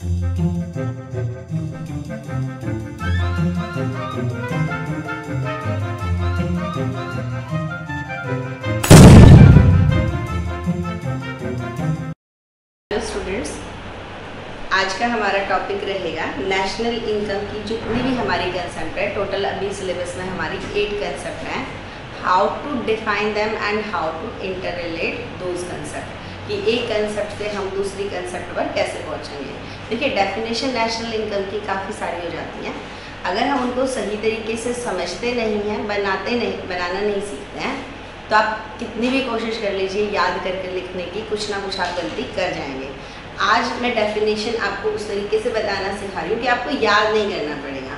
Students, आज का हमारा टॉपिक रहेगा नेशनल इनकम की जितनी भी हमारी कंसेप्ट है। टोटल अभी सिलेबस में हमारी 8 कंसेप्ट हैं। How to define them and how to interrelate those concept, कि एक कंसेप्ट से हम दूसरी कंसेप्ट पर कैसे पहुंचेंगे। देखिए, डेफिनेशन नेशनल इनकम की काफ़ी सारी हो जाती हैं। अगर हम उनको सही तरीके से समझते नहीं हैं, बनाना नहीं सीखते हैं, तो आप कितनी भी कोशिश कर लीजिए याद करके लिखने की, कुछ ना कुछ आप गलती कर जाएंगे। आज मैं डेफिनेशन आपको उस तरीके से बताना सिखा रही हूँ कि आपको याद नहीं करना पड़ेगा।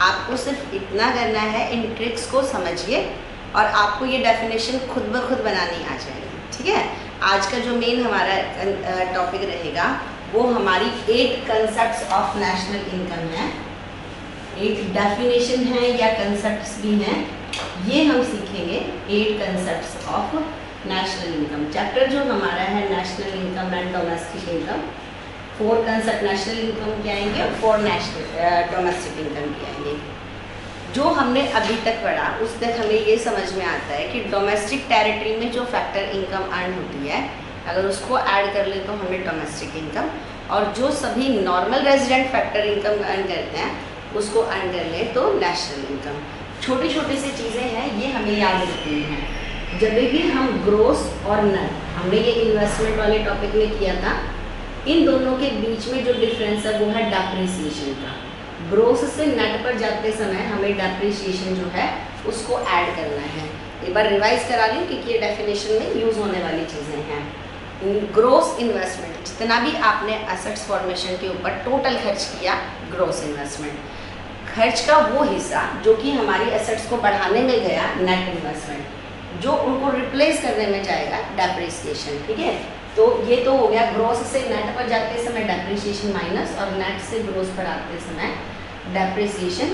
आपको सिर्फ इतना करना है, इन ट्रिक्स को समझिए और आपको ये डेफिनेशन खुद ब खुद बनानी आ जाएगी। ठीक है, आज का जो मेन हमारा टॉपिक रहेगा वो हमारी 8 कंसेप्ट्स ऑफ नेशनल इनकम है। 8 डेफिनेशन है या कंसेप्ट्स भी हैं, ये हम सीखेंगे। 8 concepts of national income chapter जो हमारा है national income and domestic income. 4 concept national income के आएंगे और 4 डोमेस्टिक इनकम के आएंगे। जो हमने अभी तक पढ़ा उस तक हमें ये समझ में आता है कि डोमेस्टिक टेरिटरी में जो फैक्टर इनकम अर्न होती है, अगर उसको ऐड कर ले तो हमें डोमेस्टिक इनकम, और जो सभी normal resident factor income earn करते हैं उसको अर्न कर ले तो नेशनल इनकम। छोटी छोटी सी चीज़ें हैं, ये हमें याद रखनी है। जब भी हम ग्रोस और नेट, हमने ये इन्वेस्टमेंट वाले टॉपिक में किया था, इन दोनों के बीच में जो डिफरेंस है वो है डेप्रिसिएशन का। ग्रोस से नेट पर जाते समय हमें डेप्रिसिएशन जो है उसको ऐड करना है। एक बार रिवाइज करा लूँ क्योंकि ये डेफिनेशन में यूज़ होने वाली चीज़ें हैं। ग्रोस इन्वेस्टमेंट, जितना भी आपने एसेट्स फॉर्मेशन के ऊपर टोटल खर्च किया, ग्रोस इन्वेस्टमेंट। खर्च का वो हिस्सा जो कि हमारी एसेट्स को बढ़ाने में गया, नेट इन्वेस्टमेंट। जो उनको रिप्लेस करने में जाएगा, डेप्रिसिएशन। ठीक है, तो ये तो हो गया ग्रोस से नेट पर जाते समय डेप्रिसिएशन माइनस, और नेट से ग्रोस पर आते समय डेप्रिसिएशन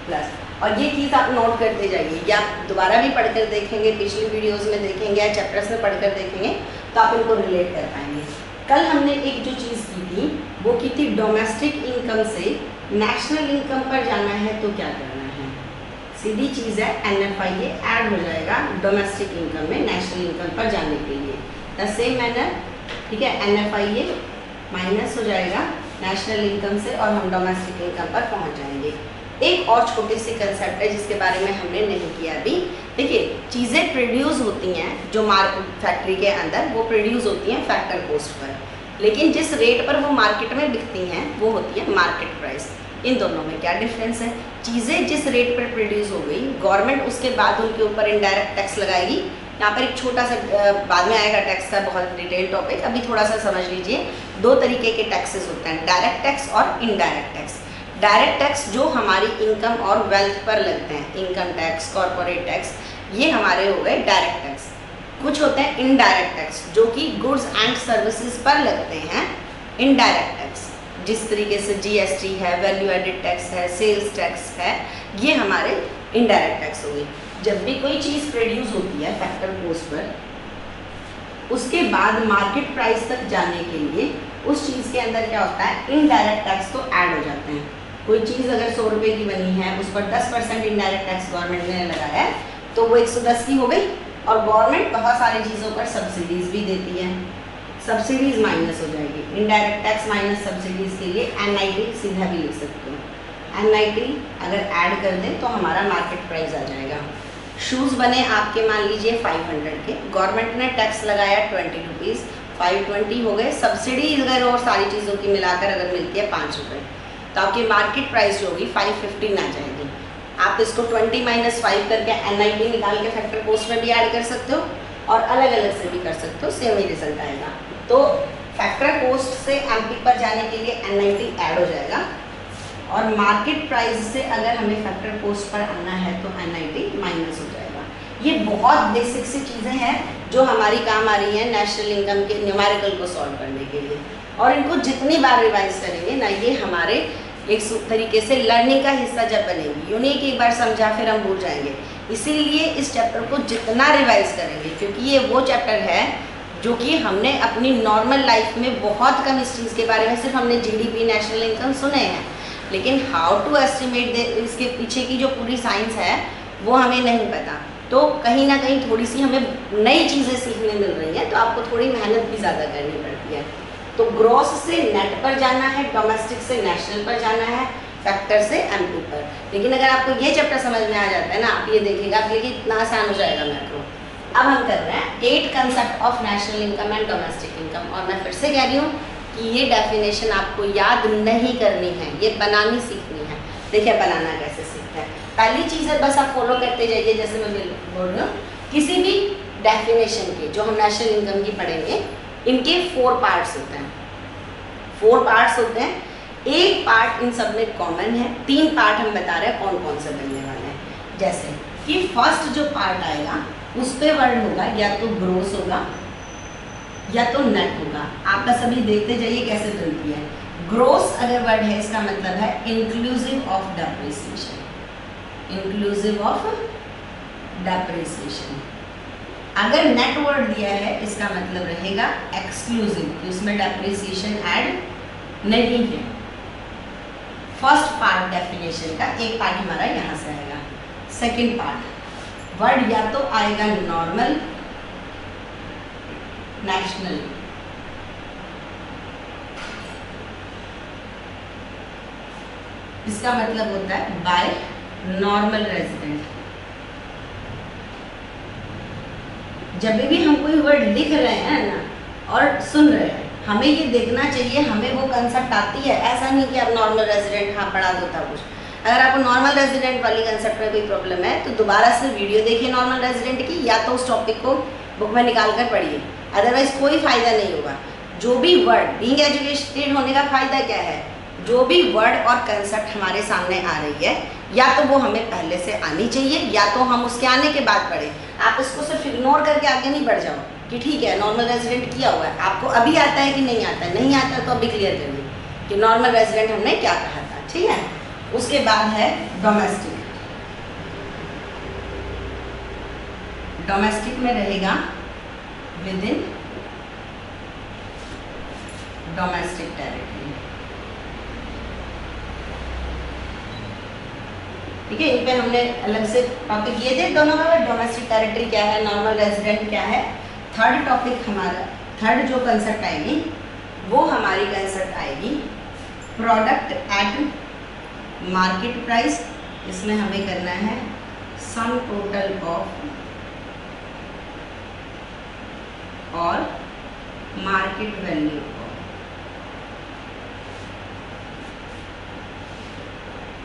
प्लस। और ये चीज़ आप नोट करते जाइए, या आप दोबारा भी पढ़कर देखेंगे, पिछली वीडियोस में देखेंगे या चैप्टर्स में पढ़कर देखेंगे तो आप इनको रिलेट कर पाएंगे। कल हमने एक जो चीज़ की थी वो की थी डोमेस्टिक इनकम से नेशनल इनकम पर जाना है तो क्या करना है। सीधी चीज़ है, NFIA ऐड हो जाएगा डोमेस्टिक इनकम में नेशनल इनकम पर जाने के लिए। द सेम मैनर, ठीक है, NFIA माइनस हो जाएगा नेशनल इनकम से और हम डोमेस्टिक इनकम पर पहुंच जाएंगे। एक और छोटी सी कंसेप्ट है जिसके बारे में हमने नहीं किया अभी। देखिए, चीज़ें प्रोड्यूस होती हैं जो फैक्ट्री के अंदर, वो प्रोड्यूस होती हैं फैक्टर कॉस्ट पर, लेकिन जिस रेट पर वो मार्केट में बिकती हैं वो होती है मार्केट प्राइस। इन दोनों में क्या डिफरेंस है? चीज़ें जिस रेट पर प्रोड्यूस हो गई, गवर्नमेंट उसके बाद उनके ऊपर इनडायरेक्ट टैक्स लगाएगी। यहाँ पर एक छोटा सा बाद में आएगा टैक्स का बहुत डिटेल टॉपिक, अभी थोड़ा सा समझ लीजिए। 2 तरीके के टैक्सेस होते हैं, डायरेक्ट टैक्स और इनडायरेक्ट टैक्स। डायरेक्ट टैक्स जो हमारी इनकम और वेल्थ पर लगते हैं, इनकम टैक्स, कॉर्पोरेट टैक्स, ये हमारे हो गए डायरेक्ट टैक्स। कुछ होते हैं इनडायरेक्ट टैक्स जो कि गुड्स एंड सर्विसेज पर लगते हैं, इनडायरेक्ट टैक्स। जिस तरीके से GST है, वैल्यू एडेड टैक्स है, सेल्स टैक्स है, ये हमारे इनडायरेक्ट टैक्स हो गए। जब भी कोई चीज़ प्रोड्यूस होती है फैक्टर कॉस्ट पर, उसके बाद मार्केट प्राइस तक जाने के लिए उस चीज़ के अंदर क्या होता है, इनडायरेक्ट टैक्स तो ऐड हो जाते हैं। कोई चीज़ अगर 100 रुपये की बनी है, उस पर 10% इनडायरेक्ट टैक्स गवर्नमेंट ने लगाया है, तो वो 110 की हो गई। और गवर्नमेंट बहुत सारी चीज़ों पर सब्सिडीज़ भी देती है, सब्सिडीज़ माइनस हो जाएगी। इनडायरेक्ट टैक्स माइनस सब्सिडीज़ के लिए NIT सीधा भी लिख सकते हो। NIT अगर ऐड कर दें तो हमारा मार्केट प्राइस आ जाएगा। शूज़ बने आपके मान लीजिए 500 के, गवर्नमेंट ने टैक्स लगाया 20 रुपीज़, 520 हो गए। सब्सिडी अगर और सारी चीज़ों की मिलाकर अगर मिलती है 5 रुपये, तो आपकी मार्केट प्राइस जो होगी 515 आ जाएगी। आप इसको 20 - 5 करके NIT निकाल के फैक्टर कॉस्ट में भी ऐड कर सकते हो और अलग अलग से भी कर सकते हो, सेम ही रिजल्ट आएगा। तो फैक्टर कॉस्ट से MP पर जाने के लिए NIT ऐड हो जाएगा, और मार्केट प्राइस से अगर हमें फैक्टर कॉस्ट पर आना है तो NIT माइनस हो जाएगा। ये बहुत बेसिक सी चीज़ें हैं जो हमारी काम आ रही हैं नेशनल इनकम के न्यूमेरिकल को सॉल्व करने के लिए, और इनको जितनी बार रिवाइज करेंगे ना, ये हमारे एक तरीके से लर्निंग का हिस्सा जब बनेगी। यूँ नहीं कि एक बार समझा फिर हम भूल जाएंगे, इसीलिए इस चैप्टर को जितना रिवाइज करेंगे, क्योंकि ये वो चैप्टर है जो कि हमने अपनी नॉर्मल लाइफ में बहुत कम इस चीज़ के बारे में, सिर्फ हमने जीडीपी, नेशनल इनकम सुने हैं, लेकिन हाउ टू एस्टिमेट इसके पीछे की जो पूरी साइंस है वो हमें नहीं पता। तो कहीं ना कहीं थोड़ी सी हमें नई चीज़ें सीखने मिल रही हैं, तो आपको थोड़ी मेहनत भी ज़्यादा करनी पड़ती है। तो ग्रॉस से नेट पर जाना है, डोमेस्टिक से नेशनल पर जाना है, फैक्टर से एमपी पर। लेकिन अगर आपको ये चैप्टर समझ में आ जाता है ना, आप ये देखिएगा आपके लिए इतना आसान हो जाएगा मैक्रो। अब हम कर रहे हैं 8 concept of national income and domestic income, और मैं फिर से कह रही हूँ कि ये डेफिनेशन आपको याद नहीं करनी है, ये बनानी सीखनी है। देखिए बनाना कैसे सीखते हैं। पहली चीज़ है बस आप फॉलो करते जाइए, जैसे मैं बोल रही हूँ, किसी भी डेफिनेशन के जो हम नेशनल इनकम की पढ़ेंगे, इनके 4 पार्ट्स होते हैं। 4 पार्ट्स होते हैं, एक पार्ट इन सब में कॉमन है, 3 पार्ट हम बता रहे हैं कौन कौन से बनने वाले हैं। जैसे कि फर्स्ट जो पार्ट आएगा उस पे वर्ड होगा या तो ग्रोस होगा या तो नेट होगा। आप बस अभी देखते जाइए कैसे बनती है। ग्रोस अगर वर्ड है इसका मतलब है inclusive of depreciation, inclusive of depreciation. अगर नेट वर्ड दिया है इसका मतलब रहेगा एक्सक्लूसिव, उसमें डेप्रिसिएशन ऐड नहीं है। फर्स्ट पार्ट डेफिनेशन का एक पार्ट हमारा यहाँ से आएगा। सेकंड पार्ट वर्ड या तो आएगा नॉर्मल, नेशनल, इसका मतलब होता है बाय नॉर्मल रेजिडेंट। जब भी हम कोई वर्ड लिख रहे हैं ना और सुन रहे हैं, हमें ये देखना चाहिए हमें वो कंसेप्ट आती है। ऐसा नहीं कि आप नॉर्मल रेजिडेंट हाँ पढ़ा दो था कुछ। अगर आपको नॉर्मल रेजिडेंट वाली कंसेप्ट में कोई प्रॉब्लम है तो दोबारा से वीडियो देखिए नॉर्मल रेजिडेंट की, या तो उस टॉपिक को बुक में निकाल कर पढ़िए, अदरवाइज कोई फ़ायदा नहीं होगा। जो भी वर्ड, बीइंग एजुकेटेड होने का फ़ायदा क्या है, जो भी वर्ड और कंसेप्ट हमारे सामने आ रही है या तो वो हमें पहले से आनी चाहिए या तो हम उसके आने के बाद पढ़ें। आप इसको सिर्फ इग्नोर करके आगे नहीं बढ़ जाओ कि ठीक है नॉर्मल रेजिडेंट किया हुआ है, आपको अभी आता है कि नहीं आता है, नहीं आता है तो अभी क्लियर करिए कि नॉर्मल रेजिडेंट हमने क्या कहा था, ठीक है। उसके बाद है डोमेस्टिक। डोमेस्टिक में रहेगा विद इन डोमेस्टिक टेरिटरी, ठीक है। इन पे हमने अलग से टॉपिक किए थे दोनों में, डोमेस्टिक टेरिटरी क्या है, नॉर्मल रेजिडेंट क्या है। थर्ड टॉपिक हमारा, थर्ड जो कंसेप्ट आएगी वो हमारी कंसेप्ट आएगी प्रोडक्ट एट मार्केट प्राइस। इसमें हमें करना है सम टोटल ऑफ और मार्केट वैल्यू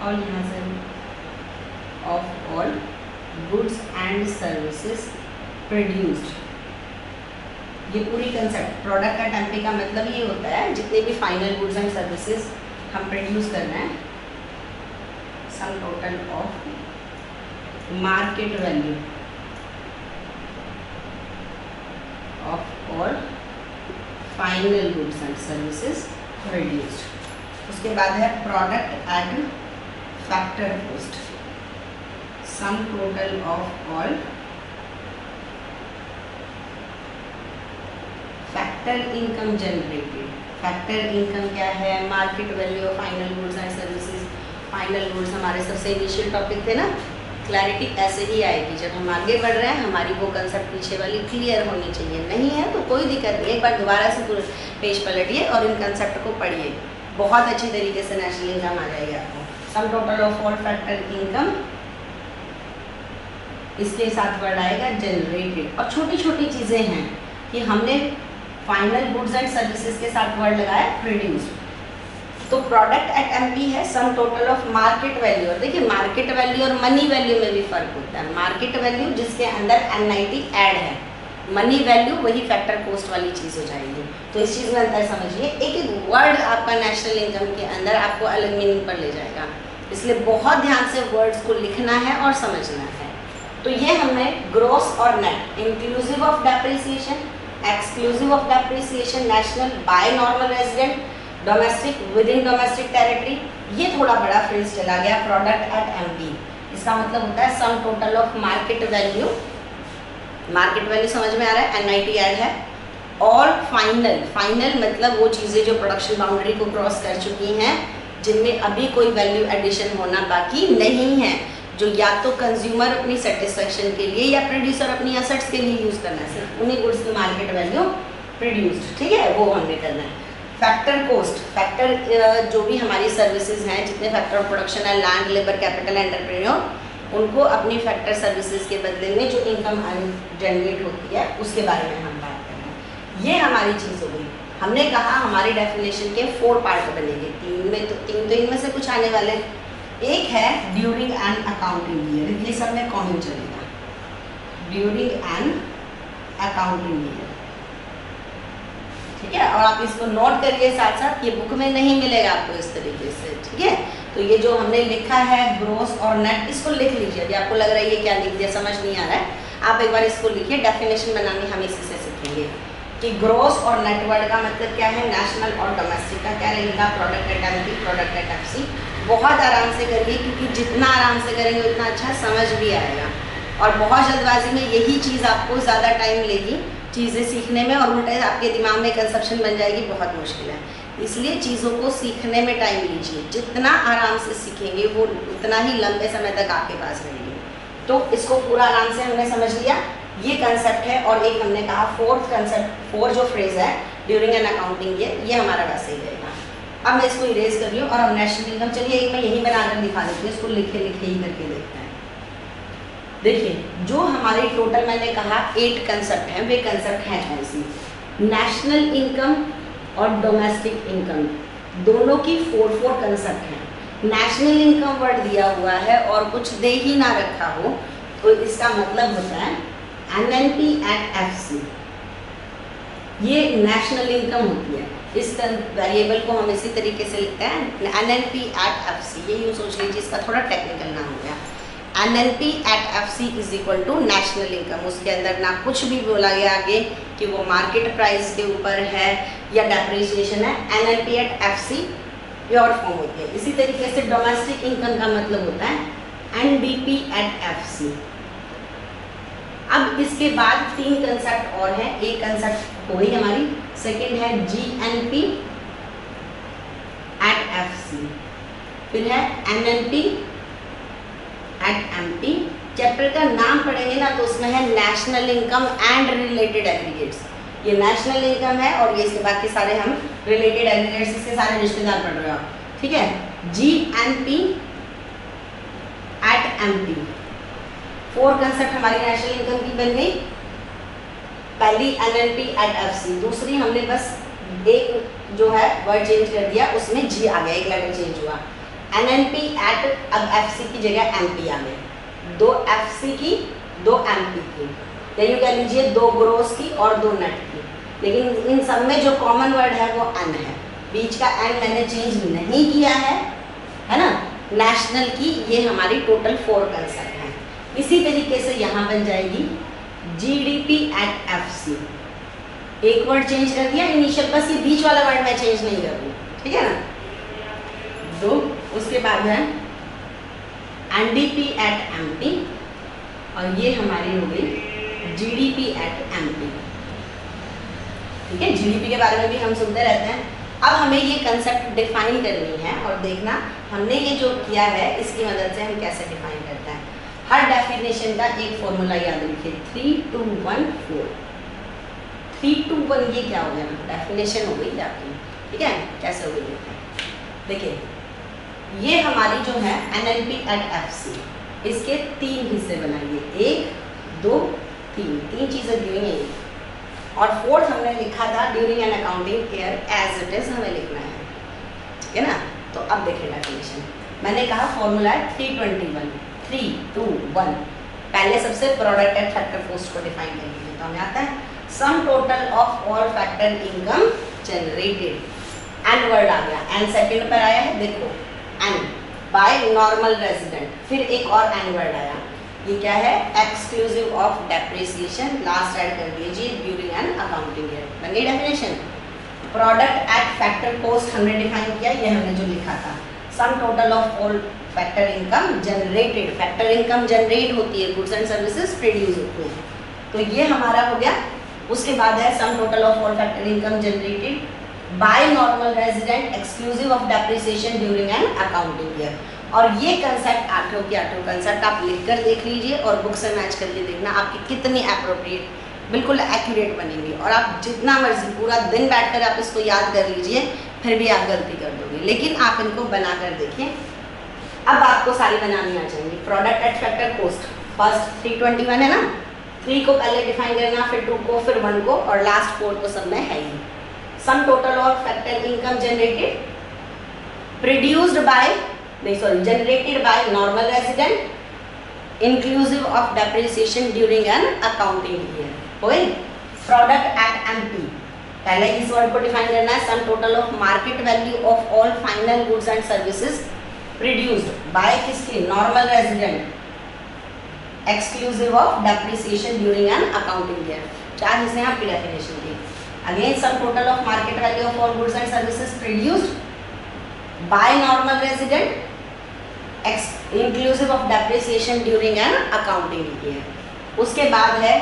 और यहाँ से of all goods and services produced. ये पूरी कंसेप्ट प्रोडक्ट का टेम्पे का मतलब ये होता है जितने भी फाइनल गुड्स एंड सर्विसेज हम प्रोड्यूस करना है, sum total of market value of all final goods and services produced. उसके बाद है product at factor cost, some total of all factor income generated. Factor income क्या है, market value of final goods and services. Final goods हमारे सबसे initial topic थे ना, clarity ऐसे ही आएगी जब हम आगे बढ़ रहे हैं, हमारी वो कंसेप्ट पीछे वाली क्लियर होनी चाहिए। नहीं है तो कोई दिक्कत नहीं, एक बार दोबारा से पूरे पेज पलटिए और इन कंसेप्ट को पढ़िए, बहुत अच्छी तरीके से नेशनल इनकम आ जाएगी आपको। सम total of all factor income, इसके साथ वर्ड आएगा जनरेटेड। और छोटी छोटी चीज़ें हैं कि हमने फाइनल गुड्स एंड सर्विसेज के साथ वर्ड लगाया प्रोड्यूस्ड। तो प्रोडक्ट एट एमपी है sum total of market value. और देखिए मार्केट वैल्यू और मनी वैल्यू में भी फर्क होता है। मार्केट वैल्यू जिसके अंदर एनआईटी ऐड है, मनी वैल्यू वही फैक्टर कॉस्ट वाली चीज़ हो जाएगी। तो इस चीज़ में अंतर समझिए, एक एक वर्ड आपका नेशनल इनकम के अंदर आपको अलग मीनिंग पर ले जाएगा, इसलिए बहुत ध्यान से वर्ड्स को लिखना है और समझना है। तो ये हमें ग्रॉस और net, inclusive of depreciation, exclusive of depreciation, national bye normal resident, domestic with in domestic territory, ये थोड़ा बड़ा फ्रेज चला गया। प्रोडक्ट एट एमपी, इसका मतलब होता है sum total of market value. Market value समझ में आ रहा है, एनआईटी ऐड है, ऑल फाइनल, फाइनल मतलब वो चीज़ें जो प्रोडक्शन बाउंड्री को क्रॉस कर चुकी हैं, जिनमें अभी कोई वैल्यू एडिशन होना बाकी नहीं है, जो या तो कंज्यूमर अपनी सेटिस्फेक्शन के लिए या प्रोड्यूसर अपनी एसेट्स के लिए यूज़ करना है, सिर्फ उन्हीं गुड्स की मार्केट वैल्यू प्रोड्यूस्ड, ठीक है, वो हमने करना है। फैक्टर कॉस्ट, फैक्टर जो भी हमारी सर्विसेज हैं, जितने फैक्टर ऑफ प्रोडक्शन है, लैंड, लेबर, कैपिटल, एंटरप्रेन्योर, उनको अपनी फैक्टर सर्विसेज के बदले में जो इनकम जनरेट होती है उसके बारे में हम बात कर रहे हैं। ये हमारी चीज़ हो गई। हमने कहा हमारी डेफिनेशन के 4 पार्ट बनेंगे, तीन तो इनमें से कुछ आने वाले। एक है ड्यूरिंग एन अकाउंटिंग ईयर, ये सब में कॉमन चलेगा, ड्यूरिंग एन अकाउंटिंग ईयर, ठीक है। और आप इसको नोट करिए साथ साथ, ये बुक में नहीं मिलेगा आपको इस तरीके से, ठीक है। तो ये जो हमने लिखा है ग्रोस और नेट, इसको लिख लीजिए। यदि आपको लग रहा है ये क्या लिख दिया, समझ नहीं आ रहा है, आप एक बार इसको लिखिए। डेफिनेशन बनानी हम इसी से सीखेंगे कि ग्रोस और नेट वर्ड का मतलब क्या है, नेशनल और डोमेस्टिक का क्या रहेगा, product at MP, product at FC. बहुत आराम से करिए, क्योंकि जितना आराम से करेंगे उतना अच्छा समझ भी आएगा। और बहुत जल्दबाजी में यही चीज़ आपको ज़्यादा टाइम लेगी चीज़ें सीखने में, और उल्टे आपके दिमाग में कंसेप्शन बन जाएगी, बहुत मुश्किल है। इसलिए चीज़ों को सीखने में टाइम लीजिए, जितना आराम से सीखेंगे वो उतना ही लंबे समय तक आपके पास रहेंगे। तो इसको पूरा आराम से हमने समझ लिया, ये कंसेप्ट है। और एक हमने कहा फोर्थ कंसेप्ट, 4 जो फ्रेज है ड्यूरिंग एन अकाउंटिंग ये हमारा वैसे ही रहेगा। अब मैं इसको इरेज कर रही हूँ और अब नेशनल इनकम, चलिए एक मैं यही बनाकर दिखा देती हूँ, इसको लिखे लिखे ही करके देखते हैं। देखिए जो हमारे टोटल मैंने कहा 8 कंसेप्ट हैं, वे कंसेप्ट हैं ऐसी, नेशनल इनकम और डोमेस्टिक इनकम दोनों की 4 कंसेप्ट हैं। नेशनल इनकम वर्ड दिया हुआ है और कुछ दे ही ना रखा हो तो इसका मतलब होता है एनएनपी एट एफसी, ये नेशनल इनकम होती है। इस वेरिएबल को हम इसी तरीके से लिखते हैं एनएनपी एट एफसी, ये यूँ सोच लीजिए, इसका थोड़ा टेक्निकल नाम हो गया। NNP at FC is equal to national income. उसके अंदर ना कुछ भी बोला गया आगे कि वो मार्केट प्राइस के ऊपर है या डेप्रिसिएशन है, NNP at FC pure form होती है। इसी तरीके से डोमेस्टिक इनकम का मतलब होता है एनडीपी एट एफसी। अब इसके बाद 3 कंसेप्ट और हैं, एक कंसेप्ट हो गई हमारी, सेकेंड है जीएनपी एट एफसी, फिर है एनएनपी एट एमपी। चैप्टर का नाम पढ़ेंगे ना तो उसमें है national income and related aggregates, ये नेशनल इनकम है और ये इसके बाकी सारे हम रिलेटेड एग्रीगेट्स, इसके सारे रिश्तेदार पढ़ रहे हो, ठीक है। जीएनपी एट एमपी, 4 कंसेप्ट हमारी नेशनल इनकम की बन गई। पहली एनएनपी एट एफसी, दूसरी हमने बस एक जो है वर्ड चेंज कर दिया, उसमें जी आ गया, एक लेटर चेंज हुआ। एनएनपी एट, अब एफसी की जगह एमपी आ गए, 2 एफसी की 2 एमपी की, या यूँ कह लीजिए 2 ग्रोस की और 2 नेट की। लेकिन इन सब में जो कॉमन वर्ड है वो एन है, बीच का एन मैंने चेंज नहीं किया है ना। नेशनल की ये हमारी टोटल 4 कंसेप्ट हैं। इसी तरीके से यहाँ बन जाएगी जीडीपी एट एफसी, एक वर्ड चेंज कर दिया इनिशियल, बस ये बीच वाला वर्ड मैं चेंज नहीं कर रही, ठीक है ना। 2, उसके बाद है एनडीपी एट एमपी और ये हमारी हो गई जीडीपी एट एमपी, ठीक है। जीडीपी के बारे में भी हम सुनते रहते हैं। अब हमें ये कंसेप्ट डिफाइन करनी है और देखना हमने ये जो किया है इसकी मदद से हम कैसे डिफाइन करते हैं। हर डेफिनेशन का एक फॉर्मूला याद रखिए, 3 2 1 4। 3 2 1 ये क्या हो गया ना, डेफिनेशन हो गई आपकी, ठीक है। कैसे हो गई देखिए, ये हमारी जो है एनएनपी एट एफसी, इसके 3 हिस्से बनाइए, 1 2 3 चीज़ें दी हुई हैं। और 4th हमने लिखा था during an accounting year as it is हमें लिखना है, ठीक है ना। तो अब देखिए डेफिनेशन, मैंने कहा फॉर्मूला है 321, 3 2 1। पहले सबसे प्रोडक्ट एट फैक्टर कॉस्ट को डिफाइन कर लीजिए, तो हमें आता है sum total of all factor income generated, N word आ गया, एन सेकंड पर आया है, देखो एन बाय नॉर्मल रेजिडेंट, फिर एक और एन वर्ड आया, ये क्या है, exclusive of depreciation, last add कर दीजिए ड्यूरिंग एन अकाउंटिंग ईयर। बन गई definition. Product at factor cost हमने डिफाइन किया, ये हमने जो लिखा था, सम total of all factor income generated, factor income generate होती है, गुड्स एंड सर्विसेज प्रोड्यूस होती हैं, तो ये हमारा हो गया उसके बाद है sum total of all factor income generated by normal resident exclusive of depreciation during an accounting year. और ये कंसेप्ट आठों के आठों कंसेप्ट आप लिख कर देख लीजिए और बुक से मैच करके देखना आपकी कितनी अप्रोप्रिएट बिल्कुल एक्यूरेट बनेंगी। और आप जितना मर्जी पूरा दिन बैठकर आप इसको याद कर लीजिए फिर भी आप गलती कर दोगे, लेकिन आप इनको बना कर देखिए। अब आपको सारी बनानी आ जाएंगी। Product at factor cost first 321 है ना, 3 को पहले डिफाइन करना, फिर 2 को, फिर 1 को और लास्ट 4 तो सब में है ही। Sum total of factor income generated generated by normal resident inclusive of depreciation during an accounting year। कोई प्रोडक्ट एट एमपी पहले इस वर्ड को डिफाइन करना है। Sum total of market value of all final goods and services produced by किसके normal resident exclusive of depreciation during an accounting year. चार हिस्से हैं आपकी डेफिनेशन की। Again sum total of market value of all goods and services produced by normal resident inclusive of depreciation during an accounting year. उसके बाद है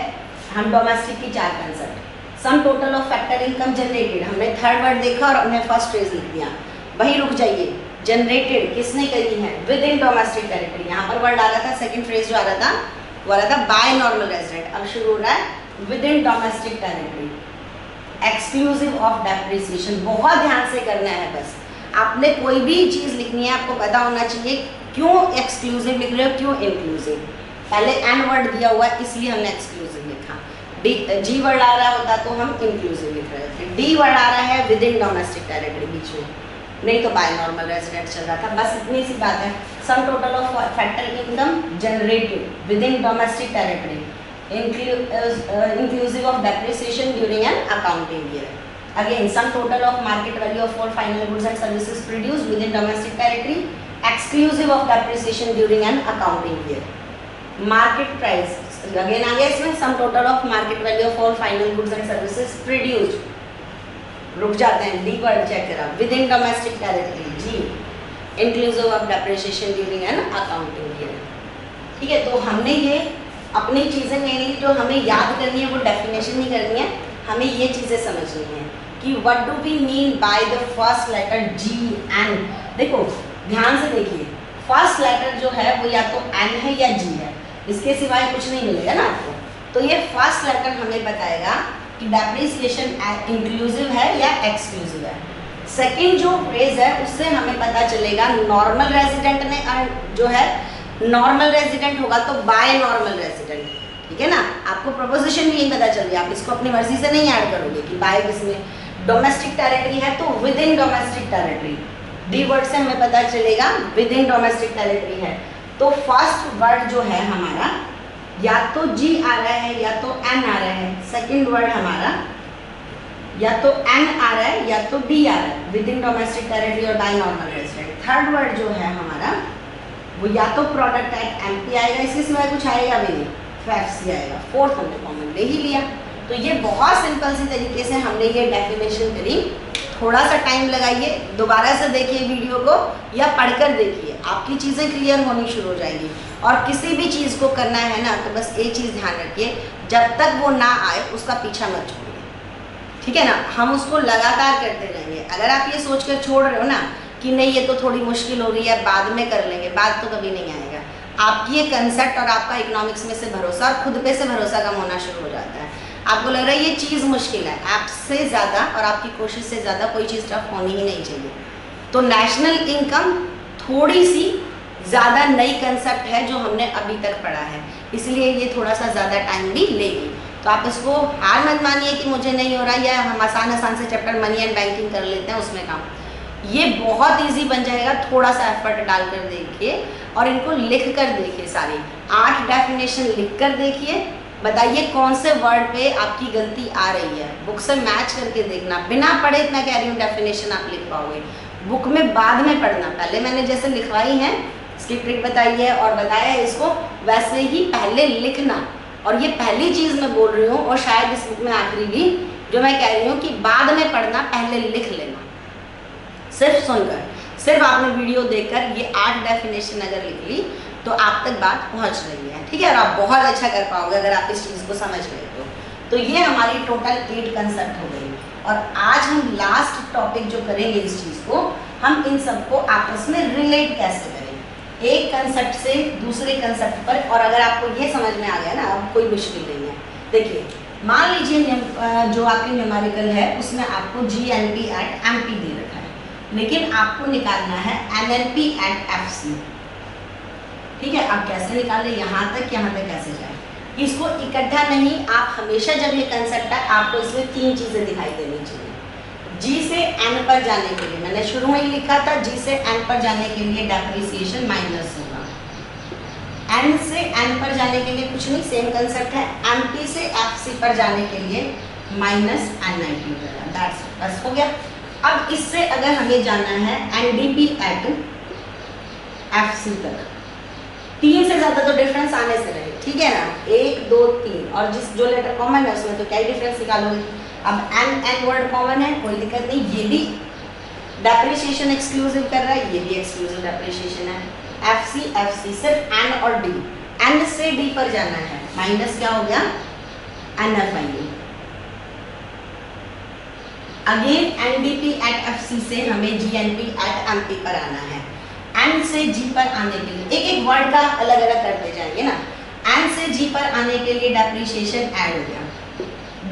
हम domestic की चार concept. Some total of factor income generated, हमने third word देखा और हमने फर्स्ट फ्रेज लिख दिया, वही रुक जाइए। जनरेटेड किसने करी है विद इन डोमेस्टिक टेरिटरी, यहाँ पर वर्ड आ रहा था, सेकंड फ्रेज जो आ रहा था वो आ रहा था बाय नॉर्मल रेजिडेंट, अब शुरू हो रहा है with in domestic territory exclusive of depreciation. बहुत ध्यान से करना है, बस आपने कोई भी चीज़ लिखनी है आपको पता होना चाहिए क्यों एक्सक्लूसिव लिख रहे हो, क्यों इंक्लूसिव। पहले एन वर्ड दिया हुआ है इसलिए हमने एक्सक्लूसिव लिखा, जी वर्ड आ रहा होता तो हम इंक्लूसिव लिख रहे थे। डी वर्ड आ रहा है विद इन डोमेस्टिक टेरिटरी बीच में, नहीं तो बाय नॉर्मल रेजिडेंट चल रहा था। बस इतनी सी बात है। Sum total of factor income generated with in domestic territory inclusive of depreciation during an accounting year. Again, sum total of market value of all final goods and services produced within domestic territory exclusive of depreciation during an accounting year. Market price again आ गया इसमें, sum total of market value of all final goods and services produced, रुक जाते हैं, D word check करा, within domestic territory, G inclusive of depreciation during an accounting year। ठीक है, तो हमने ये अपनी चीज़ें नहीं जो हमें याद करनी है वो डेफिनेशन नहीं करनी है, हमें ये चीज़ें समझनी है कि what do we mean by the first letter G N. देखो ध्यान से देखिए, फर्स्ट लेटर जो है वो या तो एन है या जी है, इसके सिवाय कुछ नहीं मिलेगा ना आपको। तो ये फर्स्ट लेटर हमें बताएगा कि डेप्रिसिएशन इंक्लूसिव है या एक्सक्लूसिव है। सेकेंड जो फ्रेज है उससे हमें पता चलेगा नॉर्मल रेजिडेंट ने जो है नॉर्मल रेजिडेंट होगा तो बाय नॉर्मल रेजिडेंट, ठीक है ना। आपको प्रोपोजिशन भी यही पता चल गया, आप इसको अपनी मर्जी से नहीं ऐड करोगे कि बाय किसमें, डोमेस्टिक टेरिटरी है तो with in domestic territory. D word से हमें पता चलेगा विद इन डोमेस्टिक टेरिटरी है, तो फर्स्ट वर्ड जो है हमारा या तो जी आ रहा है या तो एन आ रहा है। सेकेंड वर्ड हमारा या तो एन आ रहा है या तो डी आ रहा है, विद इन डोमेस्टिक टेरिटरी और bye normal resident. Third word जो है हमारा वो या तो प्रोडक्ट एट एमपी आएगा, इसके सिवाय कुछ आएगा भी नहीं, फैक्ट्स आएगा। फोर्थ हमने कॉमन ले ही लिया। तो ये बहुत सिंपल सी तरीके से हमने ये डेफिनेशन करी। थोड़ा सा टाइम लगाइए, दोबारा से देखिए वीडियो को या पढ़कर देखिए, आपकी चीज़ें क्लियर होनी शुरू हो जाएंगी। और किसी भी चीज़ को करना है ना तो बस एक चीज़ ध्यान रखिए, जब तक वो ना आए उसका पीछा मत छोड़िए, ठीक है ना। हम उसको लगातार करते रहेंगे। अगर आप ये सोच कर छोड़ रहे हो ना कि नहीं ये तो थोड़ी मुश्किल हो रही है बाद में कर लेंगे, बाद तो कभी नहीं आएगा। आपकी ये कंसेप्ट और आपका इकोनॉमिक्स में से भरोसा और खुद पे से भरोसा कम होना शुरू हो जाता है। आपको लग रहा है ये चीज़ मुश्किल है, आपसे ज़्यादा और आपकी कोशिश से ज़्यादा कोई चीज़ टफ होनी ही नहीं चाहिए। तो नेशनल इनकम थोड़ी सी ज़्यादा नई कंसेप्ट है जो हमने अभी तक पढ़ा है, इसलिए ये थोड़ा सा ज़्यादा टाइम भी लेगी। तो आप इसको हार मत मानिए कि मुझे नहीं हो रहा, या हम आसान से चैप्टर मनी एंड बैंकिंग कर लेते हैं उसमें काम, ये बहुत इजी बन जाएगा। थोड़ा सा एफर्ट डालकर देखिए और इनको लिख कर देखिए, सारी 8 डेफिनेशन लिख कर देखिए, बताइए कौन से वर्ड पे आपकी गलती आ रही है। बुक से मैच करके देखना, बिना पढ़े इतना कह रही हूँ डेफिनेशन आप लिख पाओगे। बुक में बाद में पढ़ना, पहले मैंने जैसे लिखवाई है इसकी ट्रिक बताई है और बताया है इसको, वैसे ही पहले लिखना। और ये पहली चीज़ मैं बोल रही हूँ और शायद इस बुक में आखिरी भी जो मैं कह रही हूँ कि बाद में पढ़ना, पहले लिख लेना। सिर्फ सुनकर, सिर्फ आपने वीडियो देखकर ये 8 डेफिनेशन अगर लिख ली तो आप तक बात पहुंच रही है, ठीक है। और आप बहुत अच्छा कर पाओगे अगर आप इस चीज़ को समझ गए तो ये हमारी टोटल 8 कंसेप्ट हो गई। और आज हम लास्ट टॉपिक जो करेंगे इस चीज़ को, हम इन सबको आपस में रिलेट कैसे करें एक कंसेप्ट से दूसरे कंसेप्ट पर। और अगर आपको ये समझ में आ गया ना, अब कोई मुश्किल नहीं है। देखिए, मान लीजिए जो आपकी न्यूमेरिकल है उसमें आपको GNP एट MP दे रखा है, लेकिन आपको निकालना है NNP एट FC। ठीक है, आप कैसे निकालें, यहाँ तक कैसे जाए, इसको इकट्ठा नहीं। आप हमेशा जब ये कंसेप्ट है आपको इसमें 3 चीज़ें दिखाई देनी चाहिए। G से N पर जाने के लिए, मैंने शुरू में ही लिखा था, G से N पर जाने के लिए डेप्रिसिएशन माइनस होगा। N से N पर जाने के लिए कुछ नहीं, सेम कंसेप्ट है। MP से FC पर जाने के लिए माइनस NIP होगा। दैट्स बस हो गया। अब इससे अगर हमें जाना है NDP एट FC तक, 3 से ज़्यादा तो डिफरेंस आने से रहे, ठीक है ना, 1 2 3, और जो लेटर कॉमन है उसमें तो क्या ही डिफरेंस निकालोगे। अब N वर्ड कॉमन है, कोई दिक्कत नहीं, ये भी डेप्रिसिएशन एक्सक्लूसिव कर रहा है, ये भी एक्सक्लूसिव डेप्रिसिएशन है। FC सिर्फ N और D, N से D पर जाना है, माइनस क्या हो गया NFIA। Again NDP at FC से हमें GNP एट MP पर आना है। N से G पर आने के लिए एक वर्ड का अलग अलग करते जाएंगे ना। N से G पर आने के लिए डेप्रिसिएशन ऐड हो गया,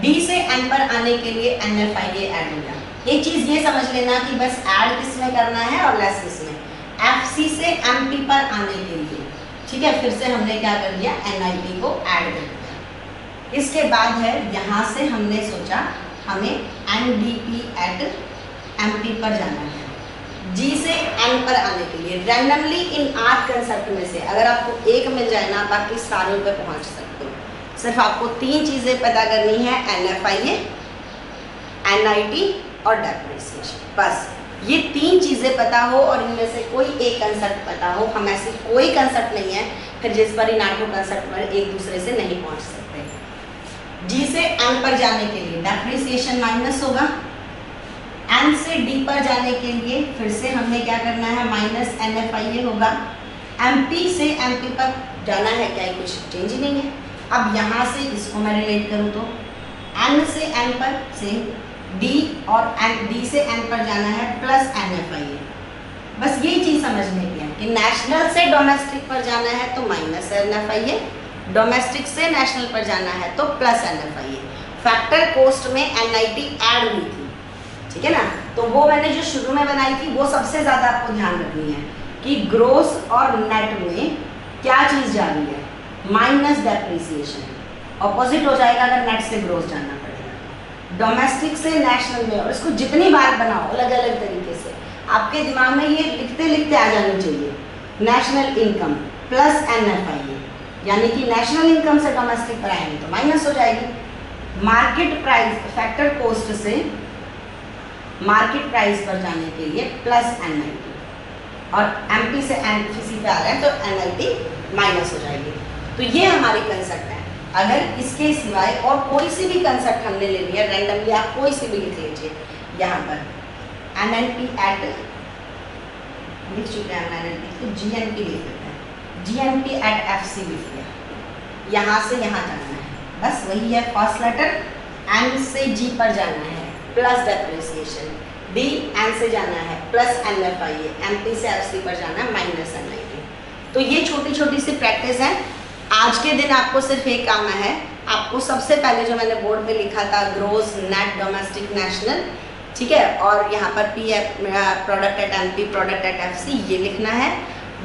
D से N पर आने के लिए NFIA ऐड हो गया। एक चीज़ ये समझ लेना कि बस ऐड किस में करना है और लेस किस में। FC से MP पर आने के लिए, ठीक है, फिर से हमने क्या कर दिया, NIP को ऐड कर दिया। इसके बाद है यहाँ से हमने सोचा हमें NDP एट MP पर जाना है। G से N पर आने के लिए रैंडमली इन 8 कंसेप्ट में से अगर आपको एक मिल जाए ना, बाकी सारों पे पहुंच सकते हो। सिर्फ आपको 3 चीज़ें पता करनी है, NFIA, NIT और डेप्रिसिएशन। बस ये 3 चीज़ें पता हो और इनमें से कोई एक कंसेप्ट पता हो। हम ऐसी कोई कंसेप्ट नहीं है फिर जिस पर इन 8 कंसेप्ट पर एक दूसरे से नहीं पहुँच सकते। G से N पर जाने के लिए डेप्रिसिएशन माइनस होगा। N से D पर जाने के लिए फिर से हमने क्या करना है, माइनस NFIA होगा। MP से MP पर जाना है, क्या कुछ चेंज ही नहीं है। अब यहाँ से इसको मैं रिलेट करूँ तो N से N पर से D और D से N पर जाना है प्लस NFIA। बस ये चीज़ समझने की है कि नेशनल से डोमेस्टिक पर जाना है तो माइनस NFIA, डोमेस्टिक से नेशनल पर जाना है तो प्लस NFIA। फैक्टर कोस्ट में NIT ऐड हुई थी, ठीक है ना, तो वो मैंने जो शुरू में बनाई थी वो सबसे ज़्यादा आपको ध्यान रखनी है कि ग्रोस और नेट में क्या चीज़ जा रही है, माइनस डेप्रिसिएशन। ऑपोजिट हो जाएगा अगर नेट से ग्रोस जाना पड़ेगा। डोमेस्टिक से नेशनल में, और इसको जितनी बार बनाओ अलग अलग तरीके से, आपके दिमाग में ये लिखते लिखते आ जानी चाहिए। नेशनल इनकम प्लस NFIA, यानी कि नेशनल इनकम से डोमेस्टिक पर आएंगे तो माइनस हो जाएगी। मार्केट प्राइस, फैक्टर कोस्ट से मार्केट प्राइस पर जाने के लिए प्लस NIT, और MP से NFC पे आ रहा है तो NIT माइनस हो जाएगी। तो ये हमारी कंसेप्ट है। अगर इसके सिवाय और कोई सी भी कंसेप्ट हमने ले लिया रैंडमली, आप कोई सी भी लिख लीजिए। यहाँ पर NNP एट लिख चुके हैं, NNP तो GNP लिख लेते हैं, GNP एट FC लिख लिया। यहाँ से यहाँ जाना है, बस वही है फर्स्ट लेटर। N से G पर जाना है प्लस डेप्रिसिएशन, D N से जाना है प्लस NFIA, MP से FC पर जाना है माइनस NIT। तो ये छोटी छोटी सी प्रैक्टिस है। आज के दिन आपको सिर्फ एक काम है, आपको सबसे पहले जो मैंने बोर्ड पे लिखा था ग्रोस, नेट, डोमेस्टिक, नेशनल, ठीक है, और यहाँ पर PF product at MP, product at FC ये लिखना है।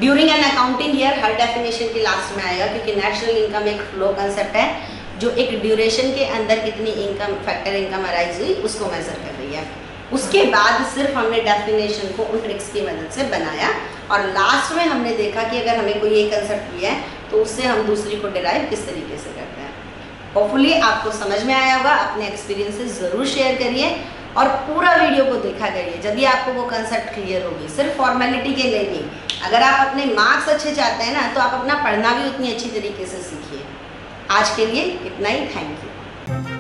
During an accounting year her definition की लास्ट में आएगा, क्योंकि नेशनल इनकम एक फ्लो कंसेप्ट है जो एक ड्यूरेशन के अंदर कितनी इनकम, फैक्टर इनकम अराइज हुई उसको मेजर कर रही है। उसके बाद सिर्फ हमने डेफिनेशन को उन ट्रिक्स की मदद से बनाया, और लास्ट में हमने देखा कि अगर हमें कोई एक कंसेप्ट दिया है तो उससे हम दूसरी को डिराइव किस तरीके से करते हैं। होपफुली आपको समझ में आया होगा। अपने एक्सपीरियंसेस ज़रूर शेयर करिए और पूरा वीडियो को देखा करिए, जब भी आपको वो कंसेप्ट क्लियर होगी। सिर्फ फॉर्मेलिटी के लिए नहीं, अगर आप अपने मार्क्स अच्छे चाहते हैं ना तो आप अपना पढ़ना भी उतनी अच्छी तरीके से सीखिए। आज के लिए इतना ही, थैंक यू।